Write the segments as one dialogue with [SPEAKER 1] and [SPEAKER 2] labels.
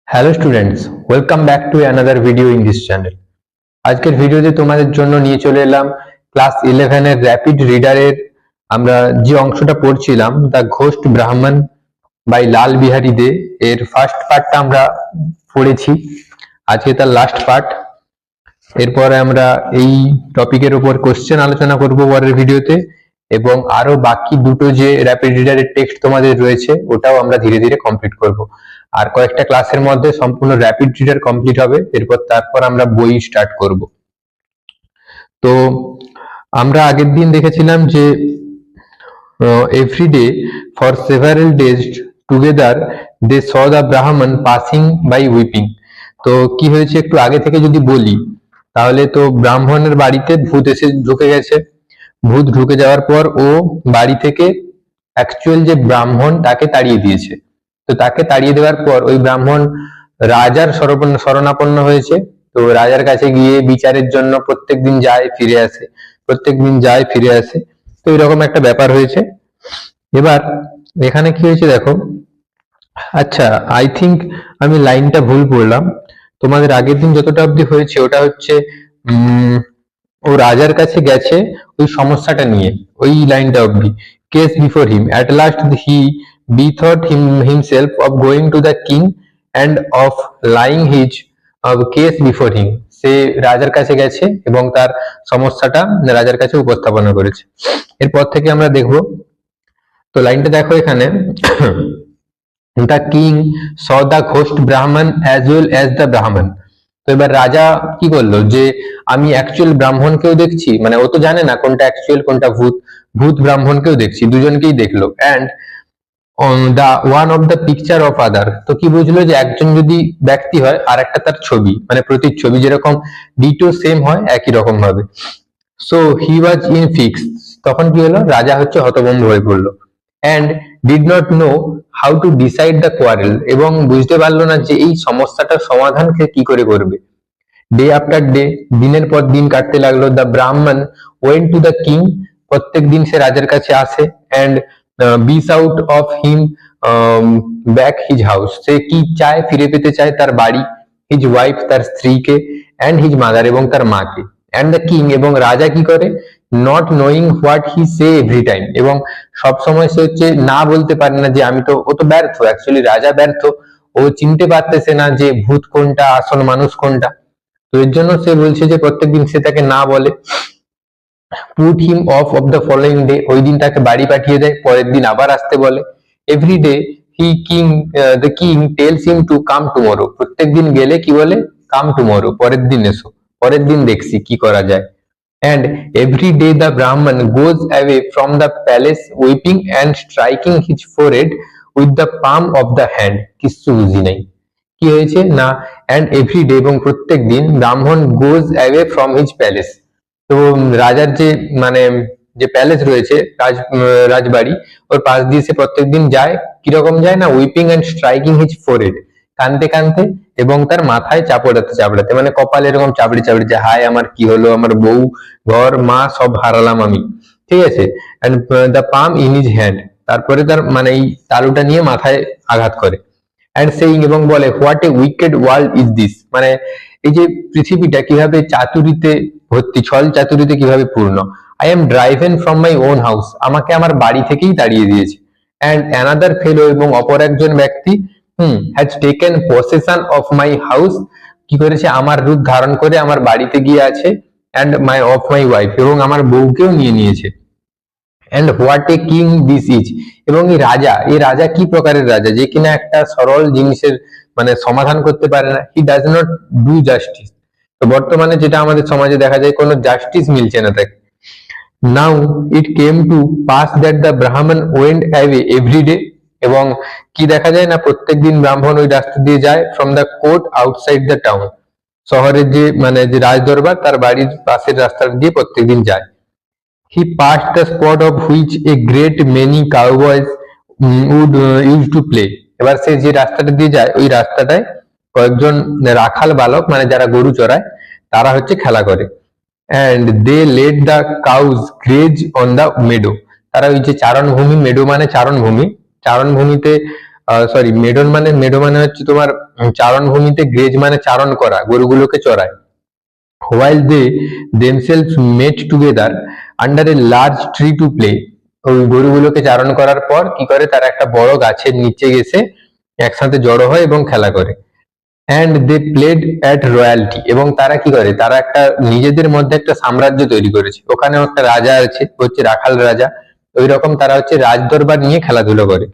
[SPEAKER 1] Hello students, welcome back to another video in this channel. আজকের ভিডিওতে তোমাদের জন্য নিয়ে চলে এলাম ক্লাস 11 এর র্যাপিড রিডারের আমরা যে অংশটা পড়ছিলাম দ্য ঘোস্ট ব্রাহ্মণ বাই লাল বিহারী দে এর ফার্স্ট পার্টটা আমরা পড়েছি। আজকে তার লাস্ট পার্ট। এরপরে আমরা এই টপিকের উপর কোশ্চেন আলোচনা করব পরের ভিডিওতে, এবং আরো বাকি দুটো যে র্যাপিড রিডারের টেক্সট তোমাদের রয়েছে ওটাও আমরা ধীরে ধীরে কমপ্লিট করব। আর কয়েকটা ক্লাসের মধ্যে সম্পূর্ণ র্যাপিড রিডার কমপ্লিট হবে, তারপর আমরা বই স্টার্ট করব। তো আমরা আগের দিন দেখেছিলাম যে every day for several days together they saw the Brahmin passing by weeping. তো কি হয়েছে একটু আগে থেকে যদি বলি তাহলে, তো ব্রাহ্মণের বাড়িতে ভূত এসে ঢুকে গেছে। ভূত ঢুকে যাওয়ার পর ও বাড়ি থেকে অ্যাকচুয়াল যে ব্রাহ্মণ তাকে তাড়িয়ে দিয়েছে। তো তাকে তাড়িয়ে দেওয়ার পর ওই ব্রাহ্মণ রাজার শরণাপন্ন হয়েছে। তো রাজার কাছে গিয়ে বিচারের জন্য প্রত্যেকদিন যায় ফিরে আসে, প্রত্যেকদিন যায় ফিরে আসে। তো এরকম একটা ব্যাপার হয়েছে। এবার এখানে কি হয়েছে দেখো। আচ্ছা, আই থিঙ্ক আমি লাইনটা ভুল পড়লাম। তোমাদের আগের দিন যতটা অবধি হয়েছে ওটা হচ্ছে ও রাজার কাছে গেছে ওই সমস্যাটা নিয়ে, ওই লাইনটা অবধি। Case before him at last he bethought himself of going to the king and of lying his case before him. সে রাজার কাছে গেছে এবং তার সমস্যাটা রাজার কাছে উপস্থাপনা করেছে। এরপর থেকে আমরা দেখব। তো লাইনটা দেখো এখানে, the king saw the ghost brahman as well as the brahman. তো এবার রাজা কি করলো যে আমি অ্যাকচুয়াল ব্রাহ্মণকেও দেখছি, মানে ও তো জানে না কোনটা অ্যাকচুয়াল কোনটা ভূত, ভূত ব্রাহ্মণকেও দেখছি, দুজনকেই দেখলো। And on the one of the picture of other, তো কি বুঝলো যে একজন যদি ব্যক্তি হয় আর একটা তার ছবি, মানে প্রতিচ্ছবি যেরকম ডিটো সেম হয় একই রকম ভাবে। So he was in fix, তখন কি হলো রাজা হচ্ছে হতভম্ব হয়ে পড়লো। And did not know how to decide the quarrel, এবং বুঝতে পারলো না যে এই সমস্যাটার সমাধান সে কি করে করবে। ডে আফটার ডে, দিনের পর দিন কাটতে লাগলো। The Brahmin went to the king, প্রত্যেক দিন সে রাজার কাছে আসে। And beats out of him back his house, সে কি চায়, ফিরে পেতে চায় তার বাড়ি। হিজ ওয়াইফ, তার স্ত্রীকে। অ্যান্ড হিজ মাদার, এবং তার মাকে। অ্যান্ড দ্য কিং, এবং রাজা কি করে, not knowing what he say every time, এবং সব সময় সে হচ্ছে না বলতে পারে না যে আমি তো, ও তো ব্যর্থ, অ্যাকচুয়ালি রাজা ব্যর্থ, ও চিনতে পারতেছে না যে ভূত কোনটা আসল মানুষ কোনটা। তো এর জন্য সে বলছে যে প্রত্যেকদিন সে তাকে না বলে। Put him of of the following day, ওই দিন তাকে বাড়ি পাঠিয়ে দেয়, পরের দিন আবার আসতে বলে। Every day he king the king tells him to come tomorrow, প্রত্যেকদিন গেলে কি বলে, কাম টুমরো, পরের দিন এসো, পরের দিন দেখছি কি করা যায়। And every day the Brahmin goes away from the palace weeping and striking his forehead with the palm of the hand. কিচ্ছু বুঝি নাই কি হয়েছে না। অ্যান্ড এভরি ডে, এবং প্রত্যেক দিন, ব্রাহ্মণ goes away from his palace, তো রাজার যে মানে যে প্যালেস রয়েছে, রাজবাড়ি, ওর পাশ দিয়ে সে প্রত্যেকদিন যায়। কিরকম যায় না, weeping and striking his forehead, কানতে কানতে এবং তার মাথায় চাপড়াতে চাপড়াতে, মানে কপালে এরকম চাপড়ে চাপড়ে, যে হায় আমার কি হলো, আমার বউ, ঘর, মা সব হারালাম আমি, ঠিক আছে। And the palm in his hand, তারপরে তার মানে এই তালুটা নিয়ে মাথায় আঘাত করে। অ্যান্ড সেইং, এবং বলে what a wicked world is this, মানে এই যে পৃথিবীটা কিভাবে চাতুরিতে ভর্তি, ছল চাতুরিতে কিভাবে পূর্ণ। I am driven from my own house, আমাকে আমার বাড়ি থেকেই তাড়িয়ে দিয়েছে। অ্যান্ড অ্যানাদার ফেলো, এবং অপর একজন ব্যক্তি has taken possession of my house, কি করেছে, আমার রূপ ধারণ করে আমার বাড়িতে গিয়ে আছে। And my of my wife, এবং আমার বউকেও নিয়ে নিয়েছে। And what a king this is, এবং এই রাজা কি প্রকারের রাজা, যে কিনা একটা সরল জিনিসের মানে সমাধান করতে পারে না। He does not do justice, তো বর্তমানে যেটা আমাদের সমাজে দেখা যায়, কোনো জাস্টিস মিলছে না তাকে। Now it came to pass that the Brahmin went away every day, এবং কি দেখা যায় না, প্রত্যেকদিন ব্রাহ্মণ ওই রাস্তা দিয়ে যায়। From the court outside the town, শহরের যে মানে যে রাজদরবার তার বাড়ির পাশের রাস্তা দিয়ে প্রত্যেকদিন যায়। He passed the spot of which a great many cowboys would used to play. এবার সে যে রাস্তাটা দিয়ে যায় ওই রাস্তাটায় কয়েকজন রাখাল বালক, মানে যারা গরু চড়ায়, তারা হচ্ছে খেলা করে। And they let the cows graze on the meadow, তারা ওই যে চারণভূমি, মেডো মানে চারণভূমি, চারণভূমিতে সরি, মেডো মানে হচ্ছে তোমার চারণ ভূমিতে, গ্রেজ মানে চারণ করা, গরুগুলোকে চড়ায়। while they themselves met together under a large tree to play, ওই গরুগুলোকে চারণ করার পর কি করে, তারা একটা বড় গাছের নিচে গেছে একসাথে জড়ো হয় এবং খেলা করে। And they played at royalty, এবং তারা কি করে, তারা একটা নিজেদের মধ্যে একটা সাম্রাজ্য তৈরি করেছে, ওখানেও একটা রাজা আছে, হচ্ছে রাখাল রাজা, ওই রকম তারা হচ্ছে রাজদরবার নিয়ে খেলাধুলো করে।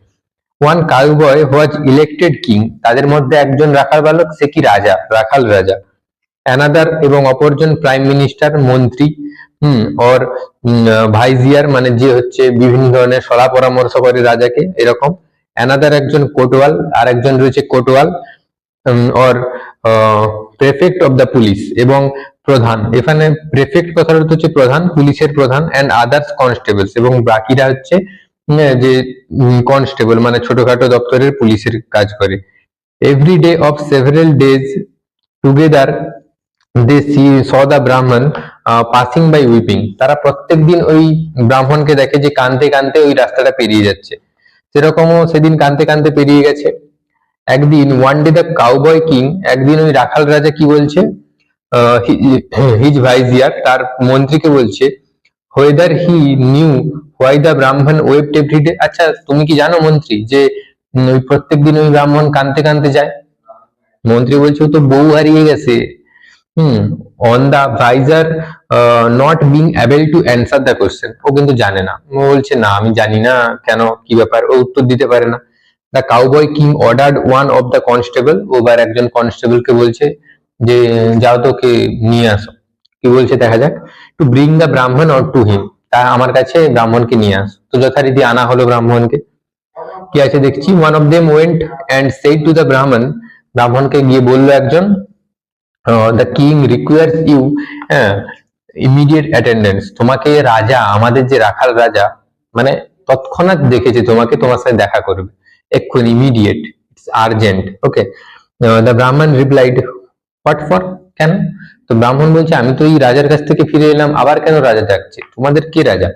[SPEAKER 1] One cowboy was elected king, তাদের মধ্যে একজন রাখাল বালক, সে কি রাজা, রাখাল রাজা। অ্যানাদার, এবং অপরজন প্রাইম মিনিস্টার, মন্ত্রী, ওর ভাইজিয়ার মানে যে হচ্ছে বিভিন্ন ধরনের সলা পরামর্শ করে রাজাকে, এরকম। অ্যানাদার একজন কোটওয়াল, আর একজন রয়েছে কোটওয়াল, ওর প্রেফেক্ট অফ দ্য পুলিশ, এবং প্রধান, এখানে প্রেফেক্ট কথার অর্থ হচ্ছে প্রধান, পুলিশের প্রধান, অ্যান্ড আদার্স কনস্টেবলস, এবং বাকিরা হচ্ছে যে কনস্টেবল মানে ছোটখাটো দপ্তরের পুলিশের কাজ করে। Every day of several days together they saw the Brahmin passing by weeping, তারা প্রত্যেক দিন ওই ব্রাহ্মণকে দেখে যে কাঁদতে কাঁদতে ওই রাস্তাটা পেরিয়ে যাচ্ছে, সেরকমও সেদিন কাঁদতে কাঁদতে পেরিয়ে গেছে। একদিন one day the cowboy king, একদিন ওই রাখাল রাজা কি বলছে, হিজ ভাইজিয়ার, তার মন্ত্রীকে বলছে, whether he knew why the ব্রাহ্মণ ওয়েপ্ট এভরিডে, আচ্ছা তুমি কি জানো মন্ত্রী যে ওই প্রত্যেকদিন ওই ব্রাহ্মণ কাঁদতে কাঁদতে যায়। মন্ত্রী বলছে, ও তো বউ হারিয়ে গেছে। On the adviser not being able to answer the question, ও কিন্তু জানে না, ও বলছে না আমি জানি না কেন, কি ব্যাপার, ও উত্তর দিতে পারে না। The cowboy king ordered one of the constable, ওবার একজন কনস্টেবলকে বলছে যে যাও তো কে নিয়ে আসো, কি বলছে দেখা যাক, টু ব্রিং দ্য ব্রাহ্মণ অর টু হিম, তা আমার কাছে ব্রাহ্মণকে নিয়ে আস। তো যথারীতি আনা হলো ব্রাহ্মণকে। কি আছে দেখছি, one of them went and said to the Brahmin, ব্রাহ্মণকে গিয়ে বললো একজন, the king requires you immediate attendance, তোমাকে রাজা, আমাদের যে রাখাল রাজা মানে তৎক্ষণাৎ দেখেছে তোমাকে, তোমার সাথে দেখা করবে এক্ষুনি, immediate, it's urgent. Okay, the ব্রাহ্মণ রিপ্লাইড, হোয়াট ফর, কেন? তো ব্রাহ্মণ বলছে, আমি তো এই রাজার কাছ থেকে ফিরে এলাম, আবার কেন রাজা যাচ্ছে, তোমাদের কে রাজা?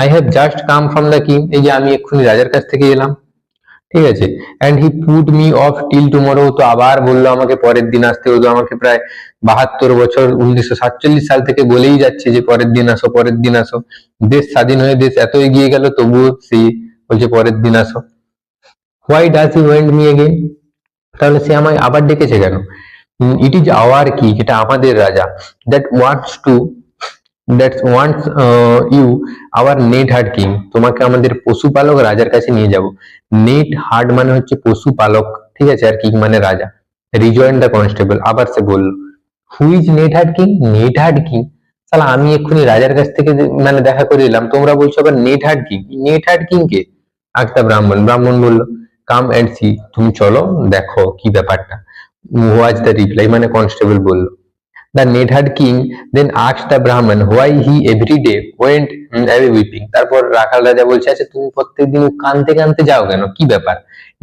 [SPEAKER 1] I have just come from the king, এই যে আমি এক্ষুনি রাজার কাছ থেকে এলাম, ঠিক আছে। And he put me of till tomorrow, তো আবার বললো আমাকে পরের দিন আসতে, ও তো আমাকে প্রায় 72 বছর 1947 সাল থেকে বলেই যাচ্ছে যে পরের দিন আসো, পরের দিন আসো, দেশ স্বাধীন হয়ে দেশ এত এগিয়ে গেল তবুও সে বলছে পরের দিন আসো। Why does he went me again, তাহলে সে আমায় আবার ডেকেছে কেন? ইট ইজ আওয়ার কি, এটা আমাদের রাজা, that wants you our neatherd king, তোমাকে আমাদের পশুপালক রাজার কাছে নিয়ে যাব। নেট হার্ড মানে হচ্ছে পশুপালক, ঠিক আছে, আর কিং মানে রাজা। রিজয়েন্ট দ্য কনস্টেবল, আবার সে বলল, who is net hard king, neatherd king, তাহলে আমি এক্ষুনি রাজার কাছ থেকে মানে দেখা করে এলাম, তোমরা বলছো আবার neatherd king, neatherd king কে? আচ্ছা ব্রাহ্মণ বলল, কাম এন্ড সি, তুমি চলো দেখো কি ব্যাপারটা। ওয়াজ দ্য রিপ্লাই, মানে কনস্টেবল বলল। The neatherd king then asked the Brahmin why he every day went away weeping, তারপর রাখাল রাজা বলছে, আচ্ছা তুমি প্রত্যেকদিন কাঁদতে কাঁদতে যাও কেন, কি ব্যাপার,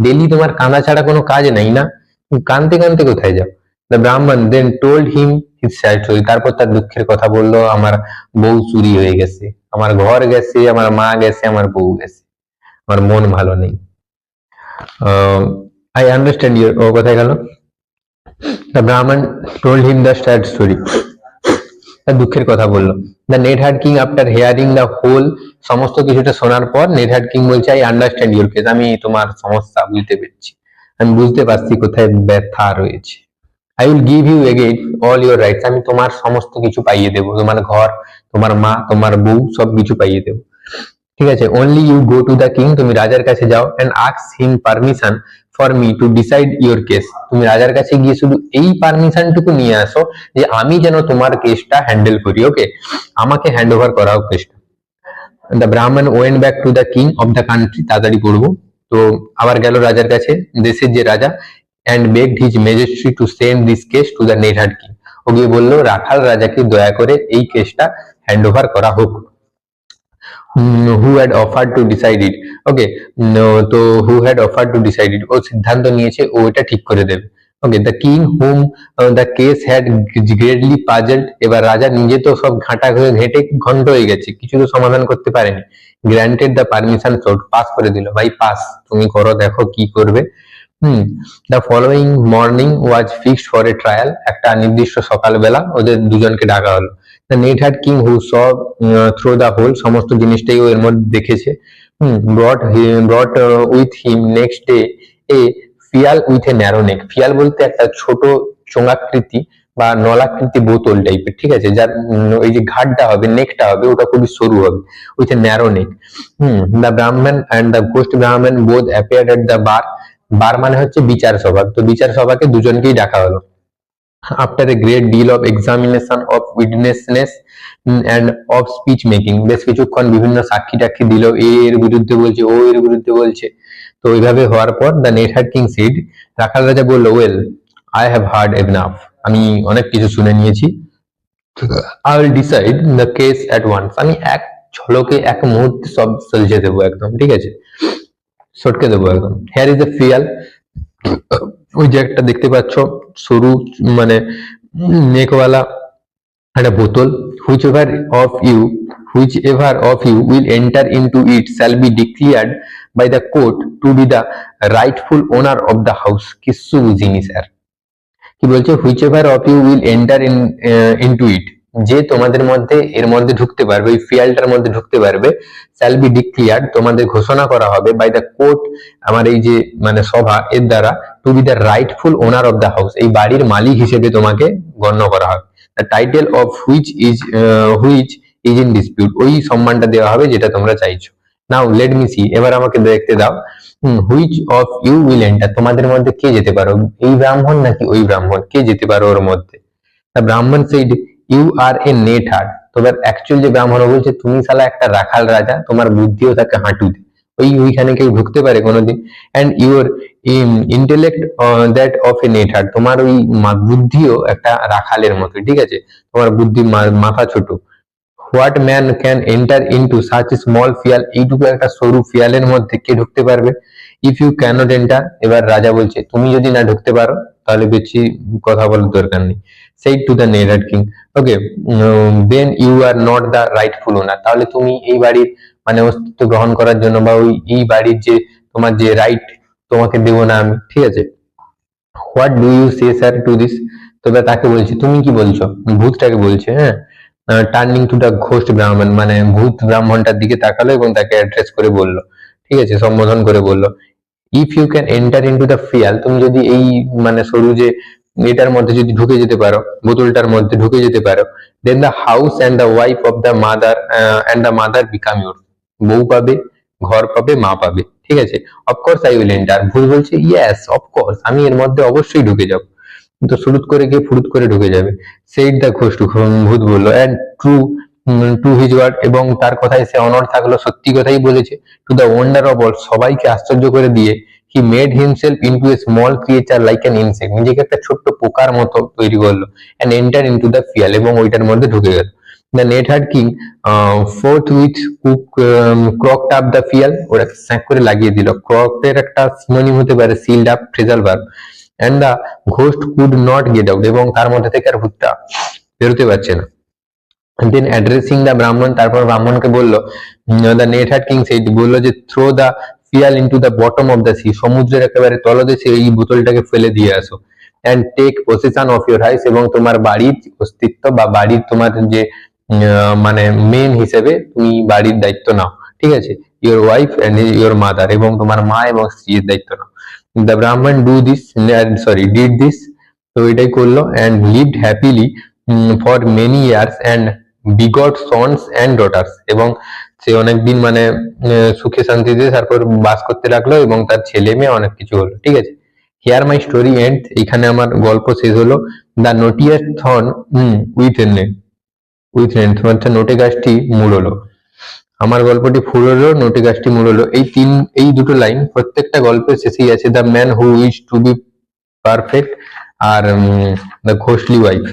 [SPEAKER 1] ডেলি তোমার কাঁদা ছাড়া কোনো কাজ নেই না, তুমি কাঁদতে কাঁদতে কোথায় যাও? The Brahmin then told him his sad story, তারপর তার দুঃখের কথা বললো, আমার বউ চুরি হয়ে গেছে, আমার ঘর গেছে, আমার মা গেছে, আমার বউ গেছে, আমার মন ভালো নেই। আই আন্ডারস্ট্যান্ড ইউর, ও কোথায় গেল? The Brahmin told him the sad story, তার দুঃখের কথা বললো। The neatherd king after hearing the whole, সমস্ত কিছুটা শোনার পর নেটহার্ড কিং বলছে, আই আন্ডারস্ট্যান্ড ইউর কেস, আমি তোমার সমস্যা বুঝতে পেরেছি, আমি বুঝতে পারছি কোথায় ব্যথা রয়েছে। I will give you again all your rights, আমি তোমার সমস্ত কিছু পাইয়ে দেবো, তোমার ঘর, তোমার মা, তোমার বউ, সব কিছু পাইয়ে দেবো, ঠিক আছে। Only you go to the king, তুমি রাজার কাছে যাও, and ask him permission for me to decide your case, তুমি রাজার কাছে গিয়ে শুধু এই পারমিশনটুকু নিয়ে আসো যে আমি যেন তোমার কেসটা হ্যান্ডেল করি, ওকে, আমাকে হ্যান্ড ওভার করাও কেসটা। The Brahmin went back to the king of the country, তাড়াতাড়ি পড়বো, তো আবার গেল রাজার কাছে, দেশের যে রাজা, and begged his majesty to send this case to the neatherd king, ও গিয়ে বললো রাখাল রাজাকে দয়া করে এই কেসটা হ্যান্ড ওভার করা হোক। who had offered to decide it, okay, তো who had offered to decide it, ও সিদ্ধান্ত নিয়েছে, ও এটা ঠিক করে দেবে, okay, the king whom the case had greatly puzzled, এবার রাজা নিজে তো সব ঘেঁটে ঘন্ট হয়ে গেছে, কিছু তো সমাধান করতে পারেনি। Granted the permission sought, pass করে দিল, ভাই পাস, তুমি করো, দেখো কি করবে। The following morning was fixed for a trial, একটা নির্দিষ্ট সকালবেলা ওদের দুজনকে ডাকা হলো। The neatherd king who saw through the whole, সমস্ত জিনিসটাই ও এর মধ্যে দেখেছে। Brought with him next day a phial with a narrow neck, phial বলতে একটা ছোট চোঙাকৃতি বা নলাকৃতি বোতল টাইপের, ঠিক আছে, যার ওই যে ঘাটটা হবে, নেকটা হবে, ওটা খুবই সরু হবে, with a narrow neck. The ব্রাহ্মণ অ্যান্ড দ্য ঘোস্ট ব্রাহ্মণ বোথ অ্যাপিয়ার্ড এট দ্য বার, বার মানে হচ্ছে বিচার সভা, তো বিচার সভাকে দুজনকেই ডাকা হলো। After a great deal of examination of witnesses and of speech making, বেশ কিছুক্ষণ বিভিন্ন সাক্ষী টাক্ষী দিল, এর বিরুদ্ধে বলছে, ও এর বিরুদ্ধে বলছে। তো এইভাবে হওয়ার পর দ্য নেটহার্ট কিং সেড, রাখাল রাজা বলল, well I have heard enough, আমি অনেক কিছু শুনে নিয়েছি। I will decide the case at once, আমি এক ঝলকে এক মুহূর্তে সব সুলঝে দেবো একদম, ঠিক আছে, সটকে দেবো একদম। হেয়ার ইজ এ ফিয়াল, ওই যে একটা দেখতে পাচ্ছ সরু মানে নেকওয়ালা একটা বোতল, whichever of you will enter into it shall be declared by the court to be the rightful owner of the house. কিচ্ছু বুঝিনি স্যার, কি বলছে, whichever of you will enter into it, যে তোমাদের মধ্যে এর মধ্যে ঢুকতে পারবে, ওই ফিয়ালটার মধ্যে ঢুকতে পারবে, শ্যাল বি ডিক্লিয়ার্ড, তোমাদের ঘোষণা করা হবে, বাই দ্য কোর্ট, আমার এই যে মানে সভা, এর দ্বারা, to be the rightful owner of the house, এই বাড়ির মালিক হিসেবে তোমাকে গণ্য করা হবে। The title of which is in dispute, ওই সম্মানটা দেওয়া হবে যেটা তোমরা চাইছো। নাও লেট মি সি, এবার আমাকে দেখতে দাও। Which of you will enter, তোমাদের মধ্যে কে যেতে পারো, এই ব্রাহ্মণ নাকি ওই ব্রাহ্মণ, কে যেতে পারো ওর মধ্যে। The Brahmin said, you are a neatherd, তোমার অ্যাকচুয়াল যে ব্রাহ্মণ বলছে, তুমি শালা একটা রাখাল রাজা, তোমার বুদ্ধিও থাকে হাঁটুতে, ওইখানে কেউ ঢুকতে পারে কোনোদিন। And your intellect that of A neatherd, তোমার ওই বুদ্ধিও একটা রাখালের মতো, ঠিক আছে, তোমার বুদ্ধি মাথা ছোট। What man can enter into such small phial, এইটুকু একটা সরু ফিয়ালের মধ্যে কে ঢুকতে পারবে। ইফ ইউ ক্যানট এন্টার, এবার রাজা বলছে তুমি যদি না ঢুকতে পারো তাহলে বেশি কথা বলার দরকার নেই। সেই to the neatherd king, okay, then you are not the rightful owner, তাহলে তুমি এই বাড়ির মানে অস্তিত্ব গ্রহণ করার জন্য বা ওই এই বাড়ির যে তোমার যে রাইট, তোমাকে দেবো না আমি, ঠিক আছে। What do you say sir to this, তবে তাকে বলছি তুমি কি বলছো, ভূতটাকে বলছে, হ্যাঁ। টার্নিং টু দ্য ঘোস্ট ব্রাহ্মণ, মানে ভূত ব্রাহ্মণটার দিকে তাকালো এবং তাকে অ্যাড্রেস করে বলল, ঠিক আছে, সম্বোধন করে বলল, if you can enter into the phial, তুমি যদি এই মানে সরু যে এটার মধ্যে যদি ঢুকে যেতে পারো, বোতলটার মধ্যে ঢুকে যেতে পারো, then the house and the wife of the mother and the mother become your, বউ পাবে, ঘর পাবে, মা পাবে, ঠিক আছে। অফকোর্স আই উইল এন্টার, ভূত বলছে ইয়েস অফকোর্স, আমি এর মধ্যে অবশ্যই ঢুকে যাবো, তো শুরুত করে গিয়ে ফুরুত করে ঢুকে যাবে। সেইড দ্য ঘোষ্ট, ভূত বললো, and true to his word, এবং তার কথায় সে অনড় থাকলো, সত্যি কথাই বলেছে। To the wonder of all, সবাইকে আশ্চর্য করে দিয়ে, he made himself into a small creature like an insect, নিজেকে একটা ছোট্ট পোকার মতো তৈরি করলো, and enter into the phial, এবং ওইটার মধ্যে ঢুকে গেল। The neatherd king forthwith corked up the phial, ওরা স্যাঁক করে লাগিয়ে দিল, ক্রকের একটা সিনোনিম হতে পারে sealed up, phrasal verb, and the ghost could not get out, এবং তার মধ্যে থেকে আর ভূতটা বেরোতে পারছে না। দেন অ্যাড্রেসিং দ্য ব্রাহ্মণ, তারপর ব্রাহ্মণকে বললো, দ্য নেটহার্ট কিং সেইড, বললো যে throw the phial into the bottom of the sea, সমুদ্রের একেবারে তলদেশে এই বোতলটাকে ফেলে দিয়ে আসো। And take possession of your house, এবং তোমার বাড়ির অস্তিত্ব বা বাড়ির তোমার যে মানে মেন হিসেবে তুমি বাড়ির দায়িত্ব নাও, ঠিক আছে। Your wife and your mother, এবং তোমার মা এবং স্ত্রীর দায়িত্ব নাও। দ্য ব্রাহ্মণ ডিড দিস, তো এটাই করলো, and lived happily for many years and begot sons and daughters, এবং সে অনেকদিন মানে সুখে শান্তিতে তারপর বাস করতে লাগলো, এবং তার ছেলে মেয়ে অনেক কিছু হলো, ঠিক আছে। হিয়ার মাই স্টোরি এন্ড, এখানে আমার গল্প শেষ হলো। দ্য নোটিয়াস থর্ন উইথ তোমার নোটে গাছটি মুড়লো, আমার গল্পটি ফুরলো, নোটে গাছটি মুড়লো, এই দুটো লাইন প্রত্যেকটা গল্পের শেষেই আছে। The man who wish to be perfect are the ঘোস্টলি wife,